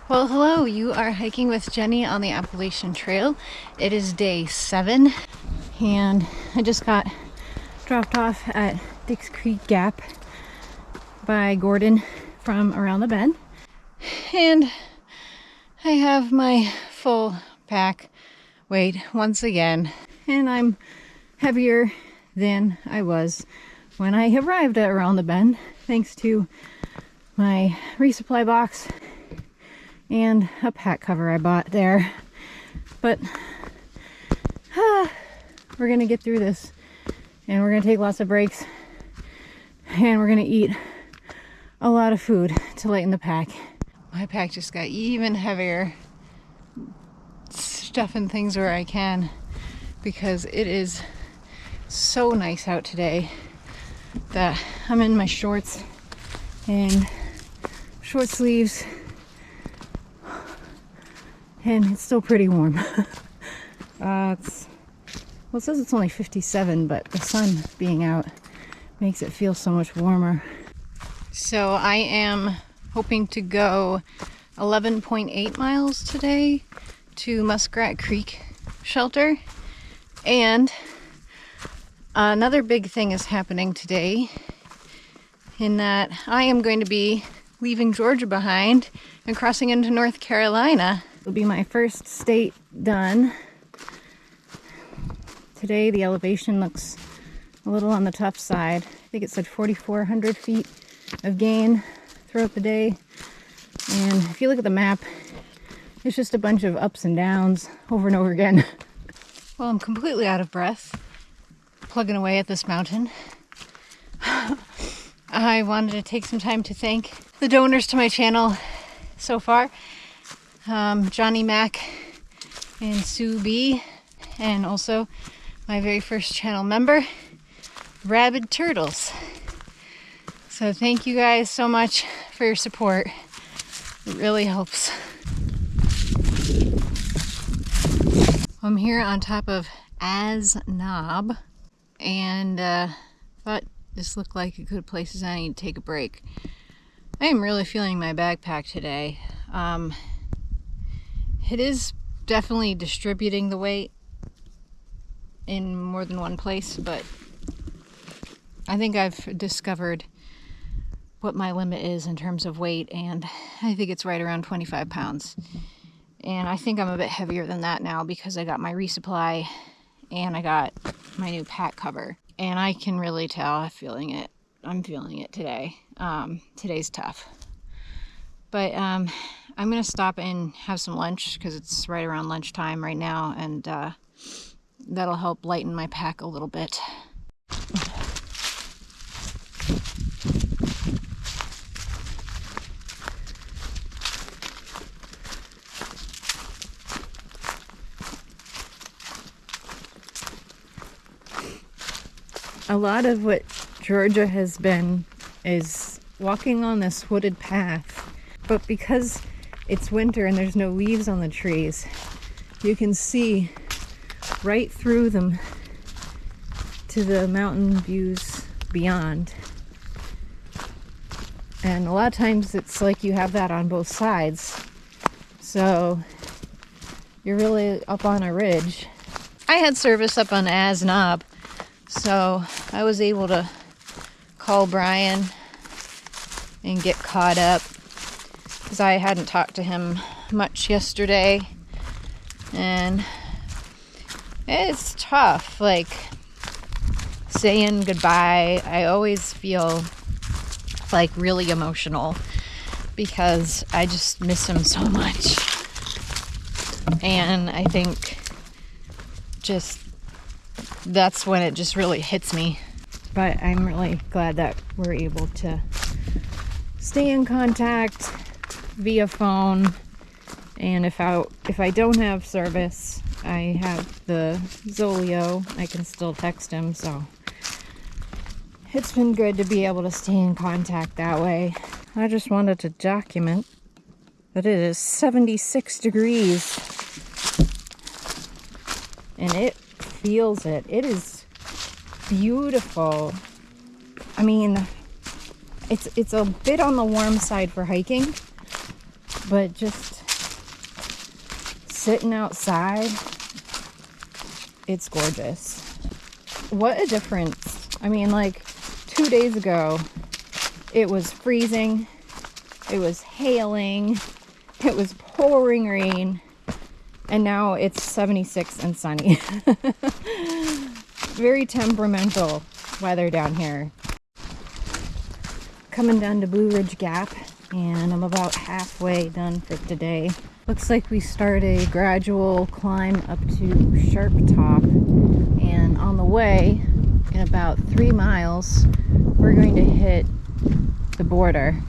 Well, hello, you are hiking with Jenny on the Appalachian Trail. It is day 7 and I just got dropped off at Dix Creek Gap by Gordon from Around the Bend. And I have my full pack weight once again, and I'm heavier than I was when I arrived at Around the Bend, thanks to my resupply box and a pack cover I bought there. But we're gonna get through this, and we're gonna take lots of breaks, and we're gonna eat a lot of food to lighten the pack. My pack just got even heavier, stuffing things where I can, because it is so nice out today that I'm in my shorts and short sleeves, and it's still pretty warm. Well, it says it's only 57, but the sun being out makes it feel so much warmer. So I am hoping to go 11.8 miles today to Muskrat Creek Shelter. And another big thing is happening today, in that I am going to be leaving Georgia behind and crossing into North Carolina. It'll be my first state done. Today the elevation looks a little on the tough side. I think it said 4,400 feet of gain throughout the day. And if you look at the map, it's just a bunch of ups and downs over and over again. Well, I'm completely out of breath plugging away at this mountain. I wanted to take some time to thank the donors to my channel so far. Johnny Mac and Sue B, and also my very first channel member, Rabid Turtles. So thank you guys so much for your support. It really helps. I'm here on top of As Knob, and thought this looked like a good place as any to take a break. I am really feeling my backpack today. It is definitely distributing the weight in more than one place, but I think I've discovered what my limit is in terms of weight, and I think it's right around 25 pounds. And I think I'm a bit heavier than that now because I got my resupply and I got my new pack cover. And I can really tell I'm feeling it. I'm feeling it today. Today's tough. But I'm going to stop and have some lunch because it's right around lunchtime right now, and that'll help lighten my pack a little bit. A lot of what Georgia has been is walking on this wooded path, but because it's winter and there's no leaves on the trees, you can see right through them to the mountain views beyond. And a lot of times it's like you have that on both sides, so you're really up on a ridge. I had service up on As Knob, so I was able to call Brian and get caught up, because I hadn't talked to him much yesterday, and it's tough, like saying goodbye. I always feel like really emotional because I just miss him so much, and I think just that's when it just really hits me. But I'm really glad that we're able to stay in contact via phone, and if I don't have service, I have the Zolio. I can still text him, so it's been good to be able to stay in contact that way. I just wanted to document that it is 76 degrees and it feels it. It is beautiful. I mean, it's a bit on the warm side for hiking, but just sitting outside, it's gorgeous. What a difference. I mean, like 2 days ago, it was freezing, it was hailing, it was pouring rain, and now it's 76 and sunny. Very temperamental weather down here. Coming down to Blue Ridge Gap, and I'm about halfway done for today. Looks like we start a gradual climb up to Sharp Top, and on the way, in about 3 miles, we're going to hit the border.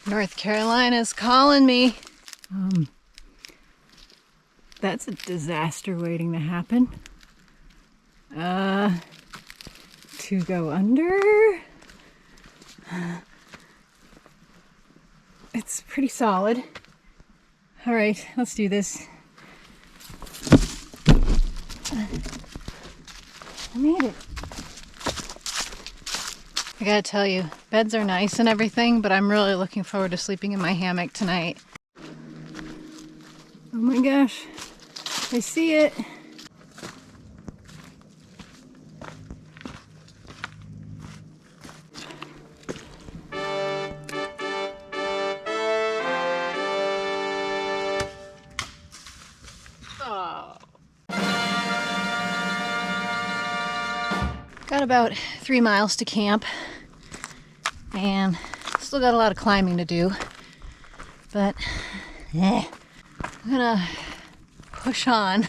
North Carolina's calling me. That's a disaster waiting to happen. To go under. It's pretty solid. All right, let's do this. I made it. I gotta tell you, beds are nice and everything, but I'm really looking forward to sleeping in my hammock tonight. Oh my gosh, I see it. Got about 3 miles to camp, and still got a lot of climbing to do, but I'm gonna push on.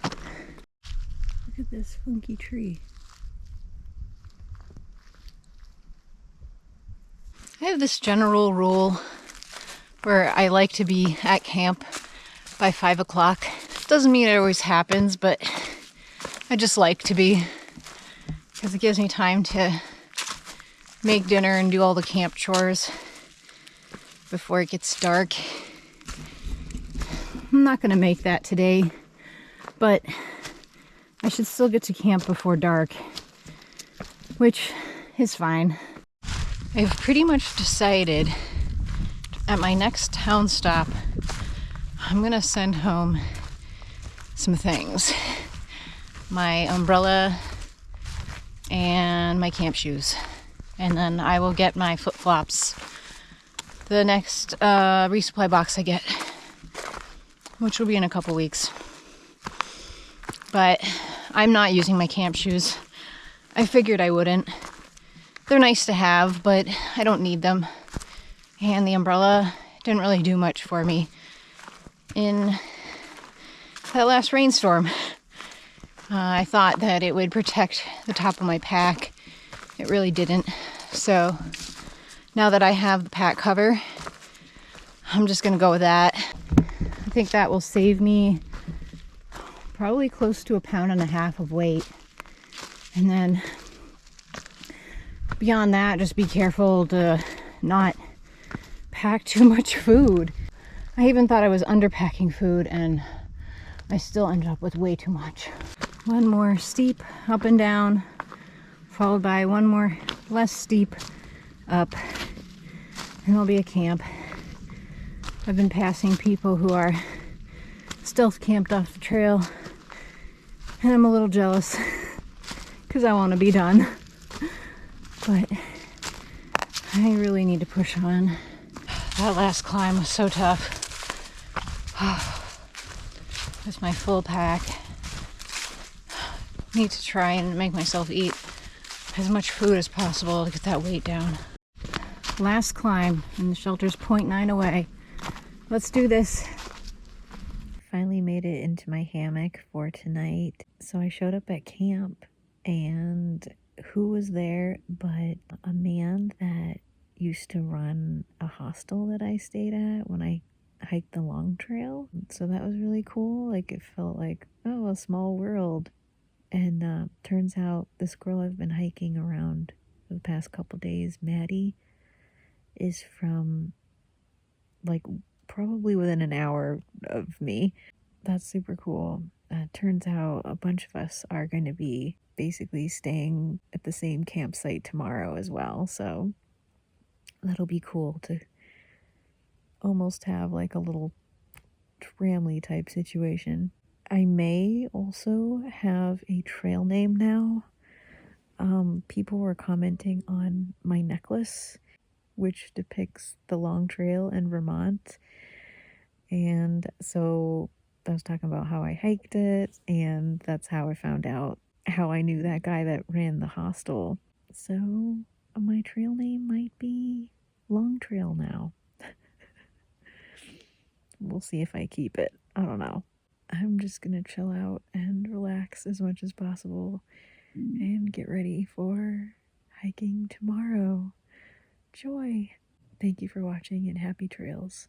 Look at this funky tree. I have this general rule where I like to be at camp by 5 o'clock. Doesn't mean it always happens, but I just like to be, because it gives me time to make dinner and do all the camp chores before it gets dark. I'm not gonna make that today, but I should still get to camp before dark, which is fine. I've pretty much decided at my next town stop, I'm gonna send home some things. My umbrella and my camp shoes. And then I will get my flip-flops the next resupply box I get, which will be in a couple weeks. But I'm not using my camp shoes. I figured I wouldn't. They're nice to have, but I don't need them. And the umbrella didn't really do much for me in that last rainstorm. I thought that it would protect the top of my pack. It really didn't. So now that I have the pack cover, I'm just gonna go with that. I think that will save me probably close to 1.5 pounds of weight. And then beyond that, just be careful to not pack too much food. I even thought I was underpacking food, and I still ended up with way too much. One more steep up and down, followed by one more less steep up, and there'll be a camp. I've been passing people who are stealth camped off the trail, and I'm a little jealous because I want to be done, but I really need to push on. That last climb was so tough. With my full pack. Need to try and make myself eat as much food as possible to get that weight down. Last climb, and the shelter's 0.9 away. Let's do this. Finally made it into my hammock for tonight. So I showed up at camp, and who was there but a man that used to run a hostel that I stayed at when I hiked the long trail. So that was really cool. Like, it felt like, oh, a small world. And turns out this girl I've been hiking around for the past couple days, Maddie, is from like probably within an hour of me. That's super cool. Turns out a bunch of us are going to be basically staying at the same campsite tomorrow as well, so that'll be cool to almost have like a little family type situation. I may also have a trail name now. People were commenting on my necklace, which depicts the long trail in Vermont. And so I was talking about how I hiked it, and that's how I found out how I knew that guy that ran the hostel. So my trail name might be Long Trail now. We'll see if I keep it. I don't know. I'm just gonna chill out and relax as much as possible and get ready for hiking tomorrow. Joy! Thank you for watching and happy trails.